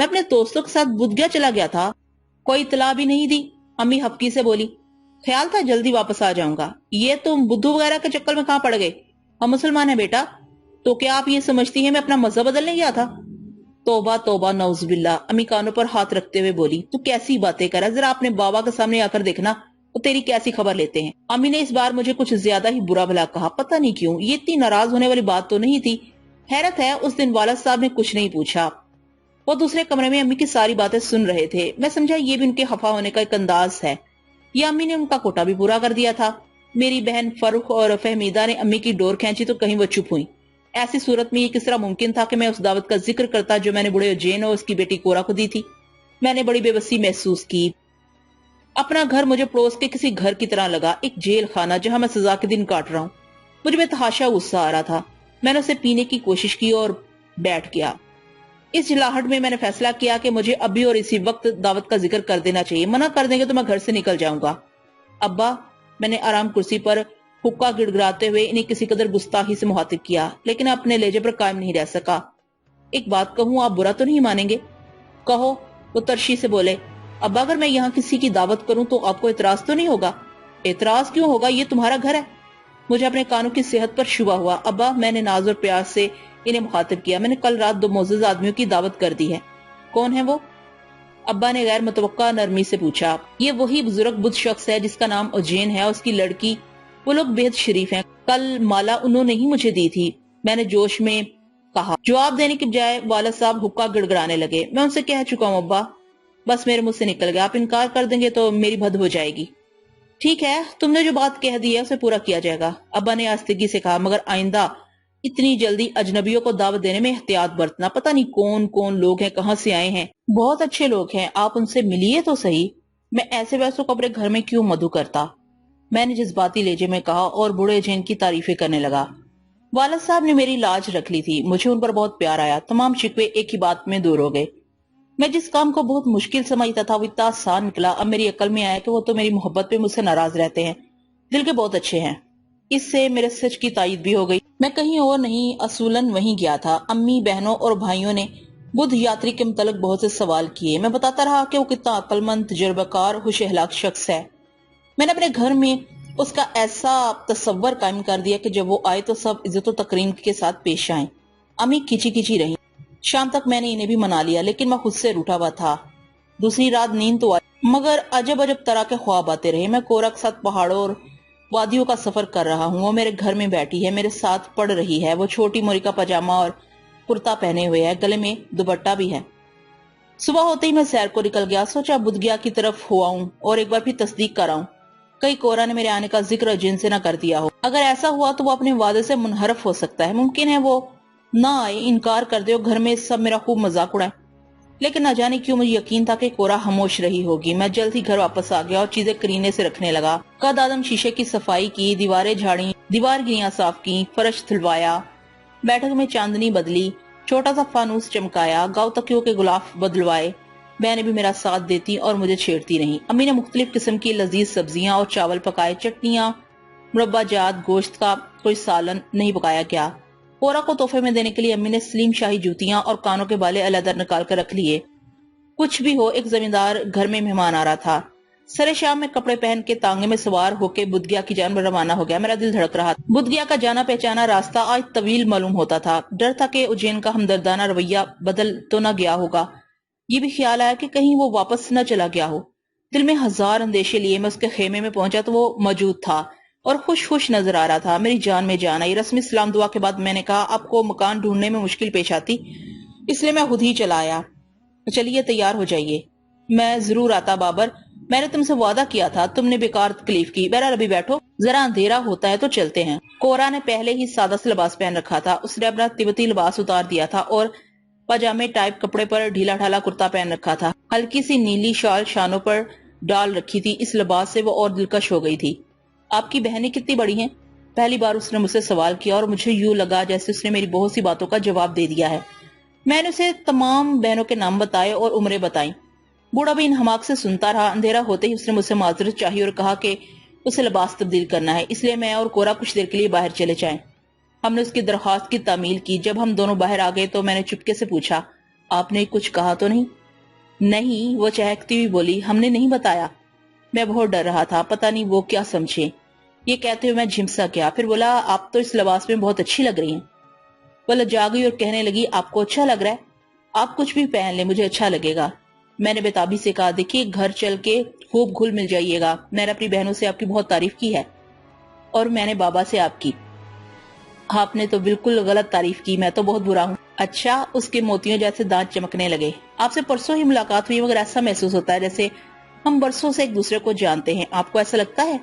میں اپنے دوستوں کے ساتھ بدھ گیا چلا گیا تھا، کوئی اطلاع بھی نہیں دی۔ امی ہپکی سے بولی، خیال تھا جلدی واپس آ جاؤں گا، یہ تم بدھو وغیرہ کے چکر میں کہاں پڑ گئے؟ ہم مسلمان ہیں بیٹا، تو کیا آپ یہ سمجھتی ہیں میں اپنا مذہب بدلنے گیا تھا؟ توبہ توبہ نعوذ باللہ، امی کانوں پر ہاتھ رکھتے ہوئے بولی، تو کیسی باتیں کر رہا، ذرا اپنے بابا کے سامنے آ کر دیکھنا وہ تیری کیسی خبر لیتے ہیں۔ امی نے اس بار مجھے کچھ زیادہ ہی برا بھلا کہا، پتہ نہیں کیوں، یہ اتنی ناراض ہونے والی بات تو نہیں تھی۔ حیرت ہے اس دن والد صاحب نے کچھ نہیں پوچھا، وہ دوسرے کمرے میں امی کی ساری باتیں سن رہے تھے۔ میں سمجھا یہ بھی ان کے خفا ہونے کا ایک انداز ہے، یہ امی نے ان کا کوٹا بھی پورا کر دیا تھا۔ میری بہن فرخ اور فہمیدہ نے امی کی ڈور کھینچی تو کہیں وہ چپ ہوئی۔ ایسی صورت میں یہ کس طرح ممکن تھا کہ میں اس دعوت کا ذکر کرتا جو میں نے بڑے اجین اور اس کی بیٹی کورا کو دی تھی؟ میں نے بڑی بے بسی محسوس کی۔ اپنا گھر مجھے پڑوس کے کسی گھر کی طرح لگا، ایک جیل خانہ جہاں میں سزا کے دن کاٹ رہا ہوں۔ مجھ میں تحاشا غصہ آ رہا تھا، میں نے اسے پینے کی کوشش کی اور بیٹھ گیا۔ اس جلاہٹ میں نے فیصلہ کیا کہ مجھے ابھی اور اسی وقت دعوت کا ذکر کر دینا چاہیے، منع کر دیں گے تو میں گھر سے نکل جاؤں گا۔ ابا، میں نے آرام کرسی پر حقہ گڑ گڑاتے ہوئے انہیں کسی قدر گستاخی سے مخاطب کیا، لیکن اپنے لہجے پر قائم نہیں رہ سکا۔ ایک بات کہوں، آپ برا تو نہیں مانیں گے؟ کہو، وہ ترشی سے بولے۔ ابا، اگر میں یہاں کسی کی دعوت کروں تو آپ کو اعتراض تو نہیں ہوگا؟ اعتراض کیوں ہوگا، یہ تمہارا گھر ہے۔ مجھے اپنے کانوں کی صحت پر شبہ ہوا۔ ابا، میں نے ناز اور پیار سے انہیں مخاطب کیا، میں نے کل رات 2 معزز آدمیوں کی دعوت کر دی ہے۔ کون ہے وہ؟ ابا نے غیر متوقع نرمی سے پوچھا۔ یہ وہی بزرگ بدھ شخص ہے جس کا نام اجین ہے، اس کی لڑکی، وہ لوگ بےحد شریف ہیں، کل مالا انہوں نے ہی مجھے دی تھی، میں نے جوش میں کہا۔ جواب دینے کی بجائے والد صاحب حقہ گڑ گڑانے لگے۔ میں ان سے کہہ چکا ہوں ابا، بس میرے منہ سے نکل گیا، آپ انکار کر دیں گے تو میری بد ہو جائے گی۔ ٹھیک ہے، تم نے جو بات کہہ دی ہے اسے پورا کیا جائے گا، ابا نے آستگی سے کہا، مگر آئندہ اتنی جلدی اجنبیوں کو دعوت دینے میں احتیاط برتنا، پتہ نہیں کون کون لوگ ہیں، کہاں سے آئے ہیں، بہت اچھے لوگ ہیں، آپ ان سے ملیے تو صحیح، میں ایسے ویسوں کو اپنے گھر میں کیوں مدعو کرتا، میں نے جذباتی لہجے میں کہا اور بوڑھے جین کی تعریفیں کرنے لگا۔ والد صاحب نے میری لاج رکھ لی تھی، مجھے ان پر بہت پیار آیا، تمام شکوے ایک ہی بات میں دور ہو گئے۔ میں جس کام کو بہت مشکل سمجھتا تھا وہ اتنا آسان نکلا، اب میری عقل میں آیا کہ وہ تو میری محبت پہ مجھ سے ناراض رہتے ہیں، دل کے بہت اچھے ہیں۔ اس سے میرے سچ کی تائید بھی ہو گئی، میں کہیں اور نہیں اصولاً وہیں گیا تھا۔ امی، بہنوں اور بھائیوں نے بدھ یاتری کے متعلق بہت سے سوال کیے، میں بتاتا رہا کہ وہ کتنا عقل مند، تجربہ کار، ہوش اخلاق شخص ہے۔ میں نے اپنے گھر میں اس کا ایسا تصور قائم کر دیا کہ جب وہ آئے تو سب عزت و تکریم کے ساتھ پیش آئیں۔ امی کھچی کھچی رہی۔ شام تک میں نے انہیں بھی منا لیا، لیکن میں خود سے روٹا ہوا تھا۔ دوسری رات نیند تو آئی، مگر عجب عجب طرح کے خواب آتے رہے۔ میں کورا کے ساتھ پہاڑوں اور وادیوں کا سفر کر رہا ہوں، وہ میرے گھر میں بیٹھی ہے، میرے ساتھ پڑھ رہی ہے، وہ چھوٹی موری کا پاجامہ اور کرتا پہنے ہوئے ہے، گلے میں دوپٹہ بھی ہے۔ صبح ہوتے ہی میں سیر کو نکل گیا، سوچا بدھ گیا کی طرف ہوا ہوں اور ایک بار پھر تصدیق کر آؤں، کئی کورا نے میرے آنے کا ذکر اجین سے نہ کر دیا ہو۔ اگر ایسا ہوا تو وہ اپنے وعدے سے منحرف ہو سکتا ہے، ممکن ہے وہ نہ آئے، انکار کر دے اور گھر میں سب میرا خوب مذاق اڑائے، لیکن نہ جانے کیوں مجھے یقین تھا کہ کورا خاموش رہی ہوگی۔ میں جلد ہی گھر واپس آ گیا اور چیزیں کرینے سے رکھنے لگا۔ قد آدم شیشے کی صفائی کی، دیواریں جھاڑی، دیوار گریاں صاف کی، فرش دھلوایا، بیٹھک میں چاندنی بدلی، چھوٹا سا فانوس چمکایا، گاؤ تکیوں کے غلاف بدلوائے۔ بہنیں بھی میرا ساتھ دیتی اور مجھے چھیڑتی رہیں۔ امی نے مختلف قسم کی لذیذ سبزیاں اور چاول پکائے، چٹنیاں، مربع جات، گوشت کا کوئی سالن نہیں پکایا گیا۔ کورا کو تحفے میں دینے کے لیے امی نے سلیم شاہی جوتیاں اور کانوں کے بالے علیحدہ نکال کر رکھ لیے۔ کچھ بھی ہو، ایک زمیندار گھر میں مہمان آ رہا تھا۔ سرے شام میں کپڑے پہن کے تانگے میں سوار ہو کے بدھ گیا کی جانب روانہ ہو گیا۔ میرا دل دھڑک رہا تھا۔ بدھ گیا کا جانا پہچانا راستہ آج طویل معلوم ہوتا تھا۔ ڈر تھا کہ اجین کا ہمدردانہ رویہ بدل تو نہ گیا ہوگا، یہ بھی خیال آیا کہ کہیں وہ واپس نہ چلا گیا ہو۔ دل میں ہزار اندیشے لیے میں اس کے خیمے میں پہنچا تو وہ موجود تھا اور خوش خوش نظر آ رہا تھا۔ میری جان میں جان آئی۔ رسمی سلام دعا کے بعد میں نے کہا، آپ کو مکان ڈھونڈنے میں مشکل پیش آتی، اس لیے میں خود ہی چلا آیا، چلیے تیار ہو جائیے۔ میں ضرور آتا بابر، میں نے تم سے وعدہ کیا تھا، تم نے بیکار تکلیف کی، بہرحال ابھی بیٹھو، ذرا اندھیرا ہوتا ہے تو چلتے ہیں۔ کورا نے پہلے ہی سادہ سے لباس پہن رکھا تھا، اس نے اپنا تبتی لباس اتار دیا تھا اور پاجامے ٹائپ کپڑے پر ڈھیلا ڈھالا کرتا پہن رکھا تھا، ہلکی سی نیلی شال شانوں پر ڈال رکھی تھی، اس لباس سے وہ اور دلکش ہو گئی تھی۔ آپ کی بہنیں کتنی بڑی ہیں؟ پہلی بار اس نے مجھ سے سوال کیا اور مجھے یوں لگا جیسے اس نے میری بہت سی باتوں کا جواب دے دیا ہے۔ میں نے اسے تمام بہنوں کے نام بتائے اور عمریں بتائیں۔ بوڑھا بھی انہماک سے سنتا رہا۔ اندھیرا ہوتے ہی اس نے مجھ سے معذرت چاہی اور کہا کہ اسے لباس تبدیل کرنا ہے، اس لیے میں اور کورا کچھ دیر کے لیے باہر چلے جائیں۔ ہم نے اس کی درخواست کی تعمیل کی۔ جب ہم دونوں باہر آ گئے تو میں نے چپکے سے پوچھا، آپ نے کچھ کہا تو نہیں؟ نہیں، وہ چہکتی ہوئی بولی، ہم نے نہیں بتایا۔ میں بہت ڈر رہا تھا، پتہ نہیں وہ کیا سمجھے۔ یہ کہتے ہوئے میں جھمسا کیا، پھر بولا آپ تو اس لباس میں بہت اچھی لگ رہی ہیں۔ وہ لجا گئی اور کہنے لگی آپ کو اچھا لگ رہا ہے؟ آپ کچھ بھی پہن لیں، مجھے اچھا لگے گا۔ میں نے بےتابی سے کہا دیکھیے گھر چل کے خوب گھل مل جائیے گا، میں نے اپنی بہنوں سے آپ کی بہت تعریف کی ہے اور میں نے بابا سے آپ کی۔ آپ نے تو بالکل غلط تعریف کی، میں تو بہت برا ہوں۔ اچھا، اس کے موتیوں جیسے دانت چمکنے لگے۔ آپ سے پرسوں ہی ملاقات ہوئی مگر ایسا محسوس ہوتا ہے جیسے ہم برسوں سے ایک دوسرے کو جانتے ہیں، آپ کو ایسا لگتا ہے؟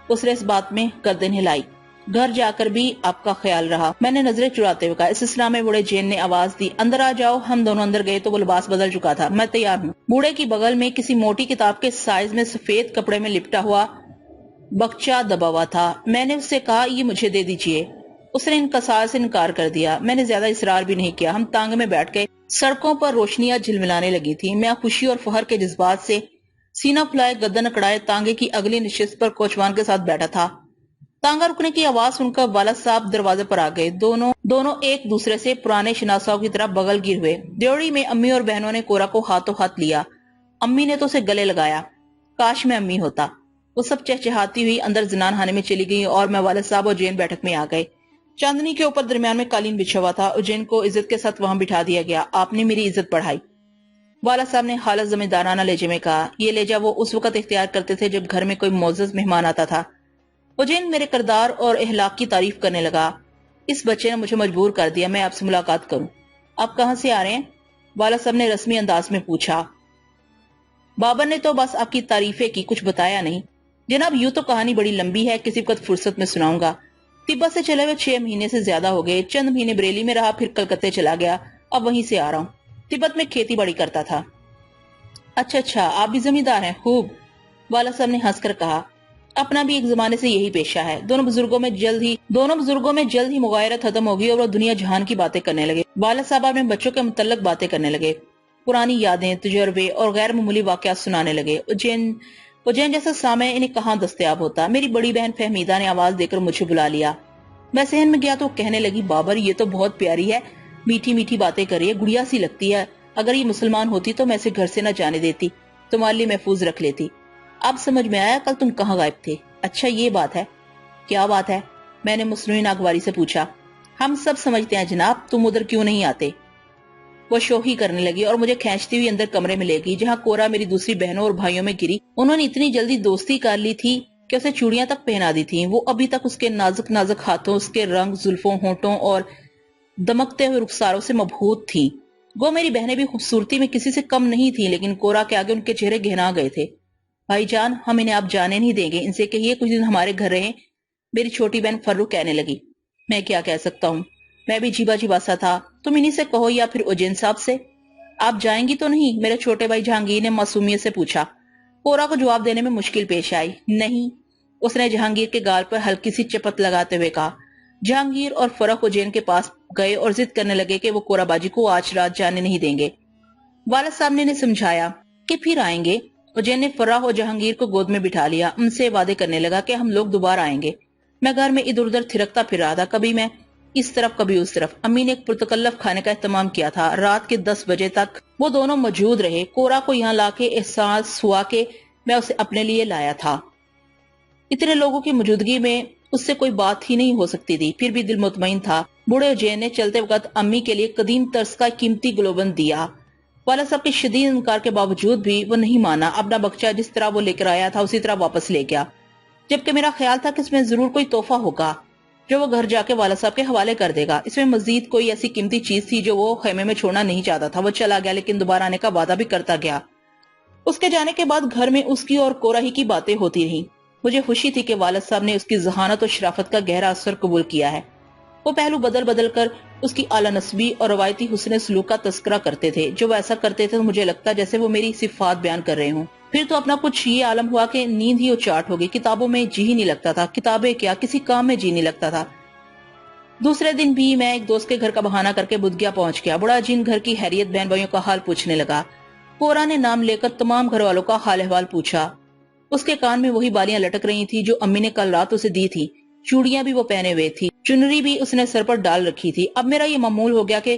اس نے اس بات میں گردن ہلائی۔ گھر جا کر بھی آپ کا خیال رہا، میں نے نظریں چراتے ہوئے کہا۔ اس اسنا میں بوڑھے جین نے آواز دی اندر آ جاؤ۔ ہم دونوں اندر گئے تو وہ لباس بدل چکا تھا۔ میں تیار ہوں۔ بوڑھے کی بغل میں کسی موٹی کتاب کے سائز میں سفید کپڑے میں لپٹا ہوا بکچہ دبا ہوا تھا۔ میں نے اس سے کہا یہ مجھے دے دیجئے۔ اس نے انکسار سے انکار کر دیا۔ میں نے زیادہ اصرار بھی نہیں کیا۔ ہم تانگے میں بیٹھ گئے۔ سڑکوں پر روشنیاں جھلملانے لگی تھی۔ میں خوشی اور فخر کے جذبات سے سینہ پھلائے گردن اکڑائے تانگے کی اگلی نشست پر کوچوان کے ساتھ بیٹھا تھا۔ تانگا رکنے کی آواز سن کر والد صاحب دروازے پر آ گئے۔ دونوں ایک دوسرے سے پرانے شناساؤں کی طرح بغل گیر ہوئے۔ ڈیوڑی میں امی اور بہنوں نے کورا کو ہاتھوں ہاتھ لیا۔ امی نے تو اسے گلے لگایا۔ کاش میں امی ہوتا۔ وہ سب چہچہاتی ہوئی اندر زنان خانے میں چلی گئی اور میں والد صاحب اور جین بیٹھک میں آ گئے۔ چاندنی کے اوپر درمیان میں قالین بچھا ہوا تھا اور جین کو عزت کے ساتھ وہاں بٹھا دیا گیا۔ آپ نے میری عزت بڑھائی، والد صاحب نے حالت زمیندارانہ لہجے میں کہا۔ یہ لہجہ وہ اس وقت اختیار کرتے تھے جب گھر میں کوئی معزز مہمان آتا تھا۔ وہ جین میرے کردار اور اخلاق کی تعریف کرنے لگا۔ اس بچے نے مجھے مجبور کر دیا، میں آپ سے ملاقات کروں۔ آپ کہاں سے آ رہے ہیں؟ والد صاحب نے رسمی انداز میں پوچھا۔ بابا نے تو بس آپ کی تعریفیں کی، کچھ بتایا نہیں۔ جناب یوں تو کہانی بڑی لمبی ہے، کسی وقت فرصت میں سناؤں گا۔ تبت سے چلے ہوئے 6 مہینے سے زیادہ ہو گئے۔ چند مہینے بریلی میں رہا، پھر کلکتے چلا گیا، اب وہیں سے آ رہا ہوں۔ تبت میں کھیتی باڑی کرتا تھا۔ اچھا، آپ بھی زمیندار ہیں؟ خوب، والد صاحب نے ہنس کر کہا۔ اپنا بھی ایک زمانے سے یہی پیشہ ہے۔ دونوں بزرگوں میں جلد ہی مغایرت ختم ہوگی اور وہ دنیا جہان کی باتیں کرنے لگے۔ والد صاحب اپنے بچوں کے متعلق باتیں کرنے لگے، پرانی یادیں، تجربے اور غیر معمولی واقعات سنانے لگے۔ اجین جیسا سامع انہیں کہاں دستیاب ہوتا۔ میری بڑی بہن فہمیدہ نے آواز دے کر مجھے بلا لیا۔ میں صحن میں گیا تو کہنے لگی بابر یہ تو بہت پیاری ہے، میٹھی میٹھی باتیں کر رہی ہے، گڑیا سی لگتی ہے۔ اگر یہ مسلمان ہوتی تو میں اسے گھر سے نہ جانے دیتی، تمہارے لیے محفوظ رکھ لیتی۔ اب سمجھ میں آیا کل تم کہاں غائب تھے۔ اچھا یہ بات ہے؟ کیا بات ہے؟ میں نے مصنوعی ناگواری سے پوچھا۔ ہم سب سمجھتے ہیں جناب، تم ادھر کیوں نہیں آتے؟ وہ شوخی کرنے لگی اور مجھے کھینچتی ہوئی اندر کمرے میں لے گئی جہاں کورا میری دوسری بہنوں اور بھائیوں میں گری۔ انہوں نے اتنی جلدی دوستی کر لی تھی کہ اسے چوڑیاں تک پہنا دی تھیں۔ وہ ابھی تک اس کے نازک نازک ہاتھوں، اس کے رنگ، زلفوں، ہونٹوں اور دمکتے ہوئے رخساروں سے مبہوت تھیں۔ گو میری بہنیں بھی خوبصورتی میں کسی سے کم نہیں تھیں، لیکن کورا کے آگے ان کے چہرے گہنا گئے تھے۔ بھائی جان، ہم انہیں آپ جانے نہیں دیں گے، ان سے کہیے کچھ دن ہمارے گھر رہیں، میری چھوٹی بہن فرو کہنے لگی۔ میں کیا کہہ سکتا ہوں، میں بھی جیبا سا تھا۔ تم انہی سے کہو یا پھر اجین صاحب سے۔ آپ جائیں گی تو نہیں؟ میرے چھوٹے بھائی جہانگیر نے معصومیت سے پوچھا۔ کورا کو جواب دینے میں مشکل پیش آئی۔ نہیں، اس نے جہانگیر کے گال پر ہلکی سی چپت لگاتے ہوئے کہا۔ جہانگیر اور فرح اجین کے پاس گئے اور ضد کرنے لگے کہ وہ کورا باجی کو آج رات جانے نہیں دیں گے۔ والد صاحب نے انہیں سمجھایا کہ پھر آئیں گے۔ اجین نے فرح اور جہانگیر کو گود میں بٹھا لیا، ان سے وعدے کرنے لگا کہ ہم لوگ دوبارہ آئیں گے۔ میں گھر میں ادھر ادھر تھرکتا پھر رہا تھا، کبھی میں اس طرف کبھی اس طرف۔ امی نے ایک پرتکلف کھانے کا اہتمام کیا تھا۔ رات کے 10 بجے تک وہ دونوں موجود رہے۔ کورا کو یہاں لا کے احساس ہوا کہ میں اسے اپنے لیے لایا تھا۔ اتنے لوگوں کی موجودگی میں اس سے کوئی بات ہی نہیں ہو سکتی تھی، پھر بھی دل مطمئن تھا۔ بوڑھے اجین نے چلتے وقت امی کے لیے قدیم طرز کا قیمتی گلوبند دیا۔ والد صاحب کے شدید انکار کے باوجود بھی وہ نہیں مانا۔ اپنا بکچہ جس طرح وہ لے کر آیا تھا اسی طرح واپس لے گیا، جبکہ میرا خیال تھا کہ اس میں ضرور کوئی تحفہ ہوگا جو وہ گھر جا کے والد صاحب کے حوالے کر دے گا۔ اس میں مزید کوئی ایسی قیمتی چیز تھی جو وہ خیمے میں چھوڑنا نہیں چاہتا تھا۔ وہ چلا گیا لیکن دوبارہ آنے کا وعدہ بھی کرتا گیا۔ اس کے جانے کے بعد گھر میں اس کی اور کورا ہی کی باتیں ہوتی رہیں۔ مجھے خوشی تھی کہ والد صاحب نے اس کی ذہانت اور شرافت کا گہرا اثر قبول کیا ہے۔ وہ پہلو بدل بدل کر اس کی اعلیٰ نسبی اور روایتی حسن سلوک کا تذکرہ کرتے تھے۔ جو وہ ایسا کرتے تھے تو مجھے لگتا جیسے وہ میری صفات بیان کر رہے ہوں۔ پھر تو اپنا کچھ یہ عالم ہوا کہ نیند ہی اچاٹ ہو گئی۔ کتابوں میں جی ہی نہیں لگتا تھا، کتابیں کیا کسی کام میں جی نہیں لگتا تھا۔ دوسرے دن بھی میں ایک دوست کے گھر کا بہانہ کر کے بدگیا پہنچ گیا۔ بڑا جن گھر کی خیریت، بہن بھائیوں کا حال پوچھنے لگا۔ کورا نے نام لے کر تمام گھر والوں کا حال احوال پوچھا۔ اس کے کان میں وہی بالیاں لٹک رہی تھی جو امی نے کل رات اسے دی تھی۔ چوڑیاں بھی وہ پہنے ہوئے تھی، چنری بھی اس نے سر پر ڈال رکھی تھی۔ اب میرا یہ معمول ہو گیا کہ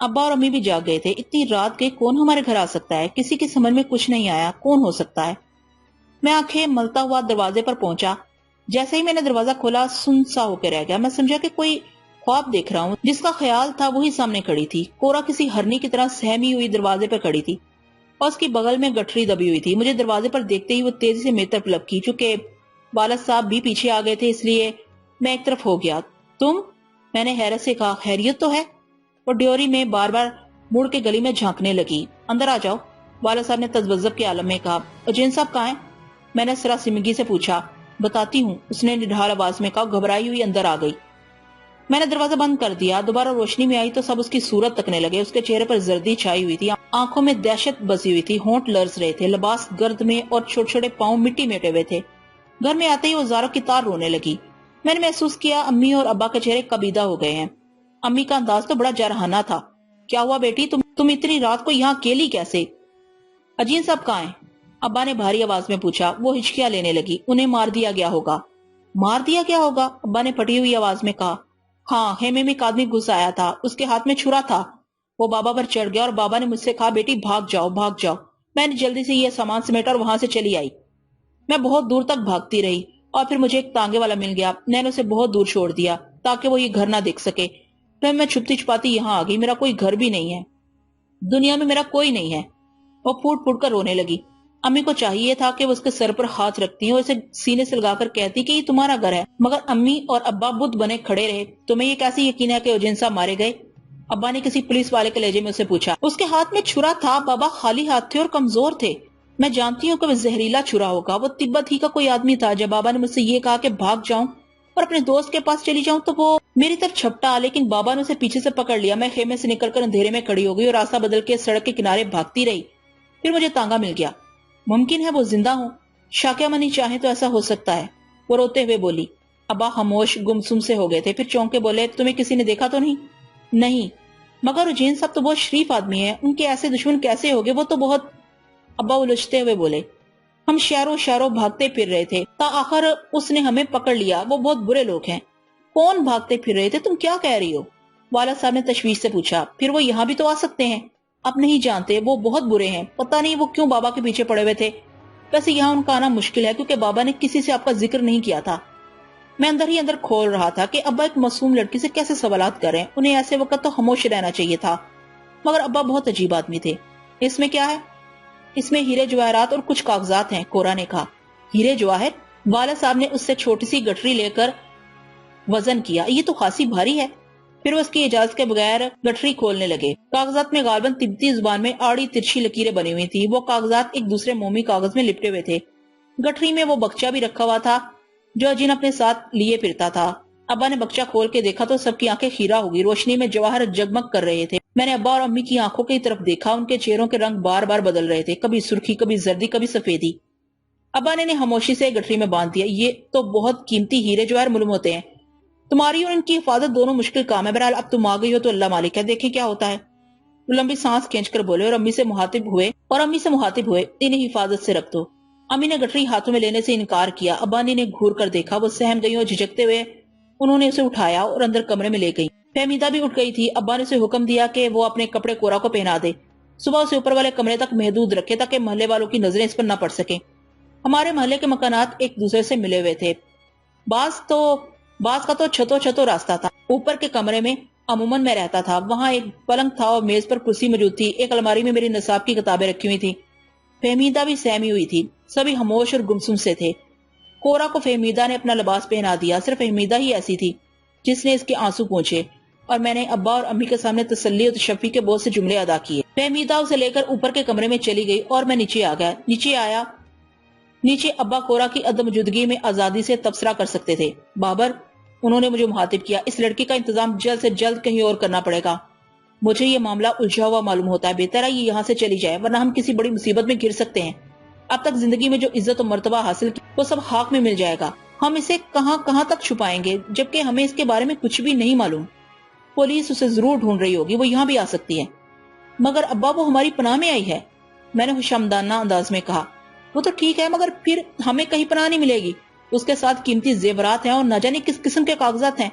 ابا اور امی بھی جاگ گئے تھے. اتنی رات کے کون ہمارے گھر آ سکتا ہے؟ کسی کی سمجھ میں کچھ نہیں آیا کون ہو سکتا ہے. میں آنکھیں ملتا ہوا دروازے پر پہنچا. جیسے ہی میں نے دروازہ کھولا سن سا ہو کے رہ گیا. میں سمجھا کہ کوئی خواب دیکھ رہا ہوں. جس کا خیال تھا وہی سامنے کھڑی تھی. کورا کسی ہرنی کی طرح سہمی ہوئی دروازے پر کھڑی تھی اور اس کی بغل میں گٹھری دبی ہوئی تھی. مجھے دروازے پر دیکھتے ہی وہ تیزی سے میری طرف لپکی. چونکہ والد صاحب بھی پیچھے آ گئے تھے اس لیے میں ایک طرف ہو گیا. تم؟ میں نے حیرت سے کہا. خیریت تو ہے؟ اور ڈیوری میں بار بار مڑ کے گلی میں جھانکنے لگی. اندر آ جاؤ، والد صاحب نے تذبذب کے عالم میں کہا. اجین صاحب کہاں ہیں؟ میں نے سرا سمگی سے پوچھا. بتاتی ہوں، اس نے نڈھال آواز میں کہا. گھبرائی ہوئی اندر آ گئی. میں نے دروازہ بند کر دیا. دوبارہ روشنی میں آئی تو سب اس کی صورت تکنے لگے. اس کے چہرے پر زردی چھائی ہوئی تھی، آنکھوں میں دہشت بسی ہوئی تھی، ہونٹ لرز رہے تھے، لباس گرد میں اور چھوٹے چھوٹے پاؤں مٹی میں اٹے ہوئے تھے. گھر میں آتے ہی وہ زاروں کی طرح رونے لگی. میں نے محسوس کیا امی اور ابا کے چہرے کبیدہ ہو گئے ہیں. امی کا انداز تو بڑا جارحانہ تھا. کیا ہوا بیٹی؟ تم اتنی رات کو یہاں اکیلی کیسے؟ اجین صاحب کہاں ہیں؟ ابا نے بھاری آواز میں پوچھا. وہ ہچکیاں لینے لگی. انہیں مار دیا گیا ہوگا. مار دیا گیا ہوگا؟ ابا نے پھٹی ہوئی آواز میں کہا. ہاں، خیمے میں ایک آدمی گھس آیا تھا، اس کے ہاتھ میں چھرا تھا. وہ بابا پر چڑھ گیا اور بابا نے مجھ سے کہا بیٹی بھاگ جاؤ بھاگ جاؤ. میں نے جلدی سے یہ سامان سمیٹا اور وہاں سے چلی آئی. میں بہت دور تک بھاگتی رہی اور پھر مجھے ایک تانگے والا مل گیا. میں نے اسے بہت دور چھوڑ دیا تاکہ وہ یہ گھر نہ دیکھ سکے. پھر میں چھپتی چھپاتی یہاں آ گئی. میرا کوئی گھر بھی نہیں ہے، دنیا میں میرا کوئی نہیں ہے. وہ پھوٹ پھوٹ کر رونے لگی. امی کو چاہیے تھا کہ وہ اس کے سر پر ہاتھ رکھتی اور اسے سینے سے لگا کر کہتی کہ یہ تمہارا گھر ہے، مگر امی اور ابا بدھ بنے کھڑے رہے. تمہیں یہ کیسے یقین ہے کہ اجین صاحب مارے گئے؟ ابا نے کسی پولیس والے کے لہجے میں اسے پوچھا. اس کے ہاتھ میں چھرا تھا بابا، خالی ہاتھ تھے اور کمزور تھے. میں جانتی ہوں کہ وہ زہریلا چھرا ہوگا. وہ تبت ہی کا کوئی آدمی تھا. جب بابا نے مجھ سے یہ کہا کہ بھاگ جاؤں اور اپنے دوست کے پاس چلی جاؤں تو وہ میری طرف چھپٹا، لیکن بابا نے اسے پیچھے سے پکڑ لیا. میں خیمے سے نکل کر اندھیرے میں کھڑی ہو گئی اور راستہ بدل کے سڑک کے کنارے بھاگتی رہی. پھر مجھے تانگا مل گیا. ممکن ہے وہ زندہ ہوں، شاکیہ منی چاہے تو ایسا ہو سکتا ہے، وہ روتے ہوئے بولی. ابا خاموش گمسم سے ہو گئے تھے. پھر چونک کے بولے. تمہیں کسی نے دیکھا تو نہیں؟ نہیں. مگر اجین صاحب تو بہت شریف آدمی ہے، ان کے ایسے دشمن کیسے ہوگے؟ وہ تو بہت... ابا الجھتے ہوئے بولے. ہم شہروں شہروں بھاگتے پھر رہے تھے تا آخر اس نے ہمیں پکڑ لیا. وہ بہت برے لوگ ہیں. کون بھاگتے پھر رہے تھے؟ تم کیا کہہ رہی ہو؟ والد صاحب نے تشویش سے پوچھا. پھر وہ یہاں بھی تو آ سکتے ہیں. اب نہیں جانتے، وہ بہت برے ہیں. پتہ نہیں وہ کیوں بابا کے پیچھے پڑے ہوئے تھے. ویسے یہاں ان کا آنا مشکل ہے کیونکہ بابا نے کسی سے آپ کا ذکر نہیں کیا تھا. میں اندر ہی اندر کھول رہا تھا کہ ابا ایک معصوم لڑکی سے کیسے سوالات کریں. انہیں ایسے وقت تو خاموش رہنا چاہیے تھا. مگر ابا بہت عجیب آدمی تھے. اس میں کیا ہے؟ اس میں ہیرے جواہرات اور کچھ کاغذات ہیں، کورا نے کہا. ہیرے جواہر؟ والد صاحب نے اس سے چھوٹی سی گٹری لے کر وزن کیا. یہ تو خاصی بھاری ہے. پھر وہ اس کی اجازت کے بغیر گٹری کھولنے لگے. کاغذات میں غالباً تبتی زبان میں آڑی ترچھی لکیریں بنی ہوئی تھی. وہ کاغذات ایک دوسرے مومی کاغذ میں لپٹے ہوئے تھے. گٹری میں وہ بکچہ بھی رکھا ہوا تھا جو اجین اپنے ساتھ لیے پھرتا تھا. ابا نے بکچہ کھول کے دیکھا تو سب کی آنکھیں خیرہ ہو گئی. روشنی میں جواہر جگمگ کر رہے تھے. میں نے ابا اور امی کی آنکھوں کی طرف دیکھا. ان کے چہروں کے رنگ بار بار بدل رہے تھے، کبھی سرخی، کبھی زردی، کبھی سفیدی. ابا نے خاموشی سے گٹری میں باندھ دیا. یہ تو بہت قیمتی ہیرے جواہر معلوم ہوتے ہیں. تمہاری اور ان کی حفاظت دونوں مشکل کام ہے. بہرحال اب تم آ گئی ہو تو اللہ مالک ہے، دیکھیں کیا ہوتا ہے. وہ لمبی سانس کھینچ کر بولے اور امی سے مخاطب ہوئے. انہیں حفاظت سے رکھ دو. امی نے گٹری ہاتھوں میں لینے سے انکار کیا. ابانی نے گھور کر دیکھا. وہ سہم گئی اور جھجکتے ہوئے انہوں نے اسے اٹھایا اور اندر کمرے میں لے گئی. فہمیدہ بھی اٹھ گئی تھی. ابا نے اسے حکم دیا کہ وہ اپنے کپڑے کورا کو پہنا دے. صبح اسے اوپر والے کمرے تک محدود رکھے تاکہ محلے والوں کی نظریں اس پر نہ پڑ سکیں. ہمارے محلے کے مکانات ایک دوسرے سے ملے ہوئے تھے. بعض کا تو چھتوں راستہ تھا. اوپر کے کمرے میں عموماً میں رہتا تھا. وہاں ایک پلنگ تھا اور میز پر کرسی موجود تھی. ایک الماری میں میری نصاب کی کتابیں رکھی ہوئی تھی. فہمیدہ بھی سہمی ہوئی تھی. سبھی خاموش اور گمسم سے تھے. کورا کو فہمیدہ نے اپنا لباس پہنا دیا. صرف فہمیدہ ہی ایسی تھی جس نے اس کے آنسو پوچھے اور میں نے ابا اور امی کے سامنے تسلی اور تشفی کے بہت سے جملے ادا کیے. فہمیدہ اسے لے کر اوپر کے کمرے میں چلی گئی اور میں نیچے آ گیا. نیچے ابا کورا کی عدم موجودگی میں آزادی سے تبصرہ کر سکتے تھے. بابر، انہوں نے مجھے مخاطب کیا، اس لڑکی کا انتظام جلد سے جلد کہیں اور کرنا پڑے گا. مجھے یہ معاملہ الجھا ہوا معلوم ہوتا ہے. بہتر ہے یہ یہاں سے چلی جائے ورنہ ہم کسی بڑی مصیبت میں گر سکتے ہیں. اب تک زندگی میں جو عزت و مرتبہ حاصل کی وہ سب خاک میں مل جائے گا. ہم اسے کہاں تک چھپائیں گے جبکہ ہمیں اس کے بارے میں کچھ بھی نہیں معلوم. پولیس اسے ضرور ڈھونڈ رہی ہوگی. وہ یہاں بھی آ سکتی ہے. مگر ابا وہ ہماری پناہ میں آئی ہے، میں نے خوشامدانہ انداز میں کہا. وہ تو ٹھیک ہے مگر پھر ہمیں کہیں پناہ نہیں ملے گی. اس کے ساتھ قیمتی زیورات ہیں اور نہ جانے کس قسم کے کاغذات ہیں.